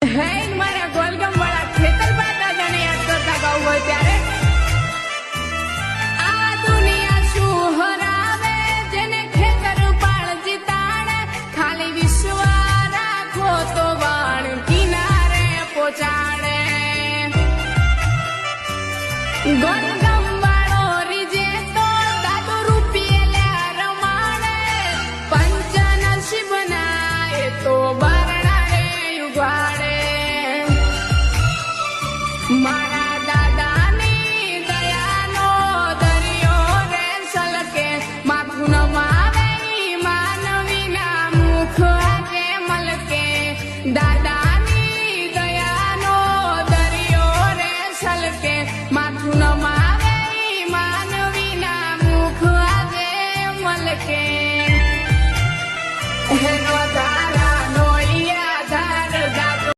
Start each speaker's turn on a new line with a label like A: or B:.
A: હે મારા ગોલગમ વાળા ખેતર બા દાદાને યાદ કરતા ગાવું હોય ત્યારે આ દુનિયા શું હરાવે જેને ખેતર પાળ જીતાડે ખાલી વિશ્વાસ રાખો તો વાણ કિનારે પહોંચાડે ગોલગમ વાળો રીજે તો દાદુ રૂપિયા રમાડે પંચ નસીબ ના એ તો બારણા રે યુગાડે મારા દાદાની દયાનો દરિયો રે સલકે માથું નમાવે માનવીના મુખ આજે મલકે દાદાની દયાનો દરિયો રે સલકે માથું નમાવે માનવીના મુખ આજે મલકે